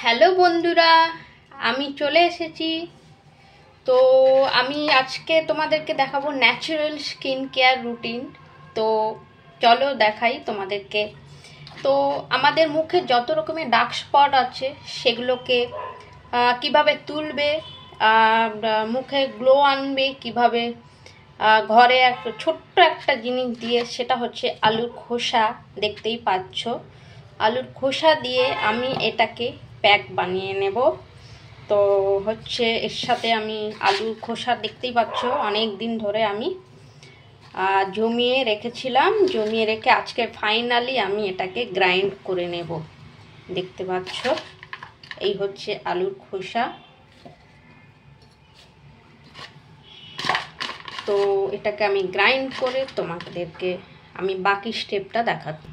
Hello বন্ধুরা, আমি চলে এসেছি। তো আমি আজকে তোমাদেরকে দেখাবো ন্যাচারাল স্কিন কেয়ার রুটিন। তো চলো দেখাই তোমাদেরকে। তো আমাদের মুখে যত রকমের ডার্ক স্পট আছে সেগুলোকে কিভাবে তুলবে, মুখে গ্লো আনবে কিভাবে, ঘরে একটা ছোট্ট একটা জিনিস দিয়ে, সেটা হচ্ছে আলুর খোসা। দেখতেই পাচ্ছ, আলুর খোসা দিয়ে আমি এটাকে প্যাক বানিয়ে নেব। তো হচ্ছে এর সাথে আমি আলুর খোসা দেখতেই পাচ্ছ অনেক দিন ধরে আমি জমিয়ে রেখেছিলাম। জমিয়ে রেখে আজকে ফাইনালি আমি এটাকে গ্রাইন্ড করে নেব। দেখতে পাচ্ছ এই হচ্ছে আলুর খোসা। তো এটাকে আমি গ্রাইন্ড করে তোমাদেরকে আমি বাকি স্টেপটা দেখাচ্ছি।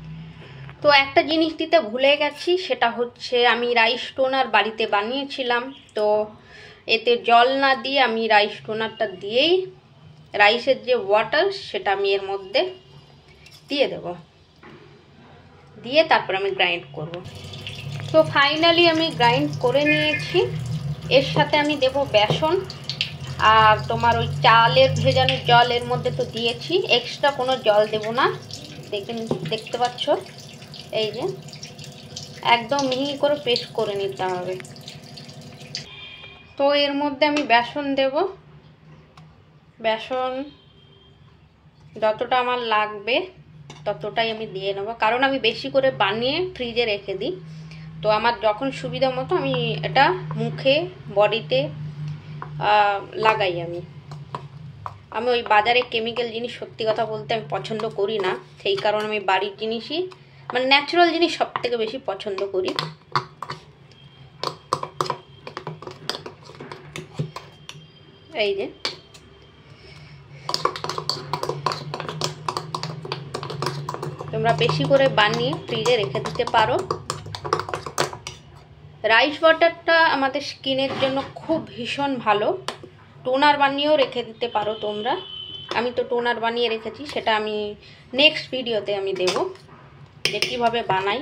তো একটা জিনিস দিতে ভুলে গেছি, সেটা হচ্ছে আমি রাইস টোনার বাড়িতে বানিয়েছিলাম। তো এতে জল না দিয়ে আমি রাইস টোনারটা দিয়েই রাইসের যে ওয়াটার সেটা আমি এর মধ্যে দিয়ে দেব, দিয়ে তারপর আমি গ্রাইন্ড করব। তো ফাইনালি আমি গ্রাইন্ড করে নিয়েছি। এর সাথে আমি দেব বেসন আর তোমার ওই চালের ভেজানো জল এর মধ্যে তো দিয়েছি, এক্সট্রা কোনো জল দেব না। দেখতে পাচ্ছ এই যে একদম মিহি করে পেস্ট করে নিতে হবে। তো এর মধ্যে আমি বেসন দেব। বেসন যতটা আমার লাগবে ততটাই আমি দিয়ে নেব, কারণ আমি বেশি করে বানিয়ে ফ্রিজে রেখে দিই। তো আমার যখন সুবিধা মতো আমি এটা মুখে বডিতে লাগাই। আমি ওই বাজারে কেমিক্যাল জিনিস সত্যি কথা বলতে আমি পছন্দ করি না। সেই কারণে আমি বাড়ির জিনিসই, মানে ন্যাচারাল জিনিস সব থেকে বেশি পছন্দ করি। এই যে তোমরা বেশি করে বানিয়ে ফ্রিজে রেখে দিতে পারো। রাইস ওয়াটারটা আমাদের স্কিনের জন্য খুব ভীষণ ভালো। টোনার বানিয়েও রেখে দিতে পারো তোমরা। আমি তো টোনার বানিয়ে রেখেছি, সেটা আমি নেক্সট ভিডিওতে আমি দেব যে কীভাবে বানাই।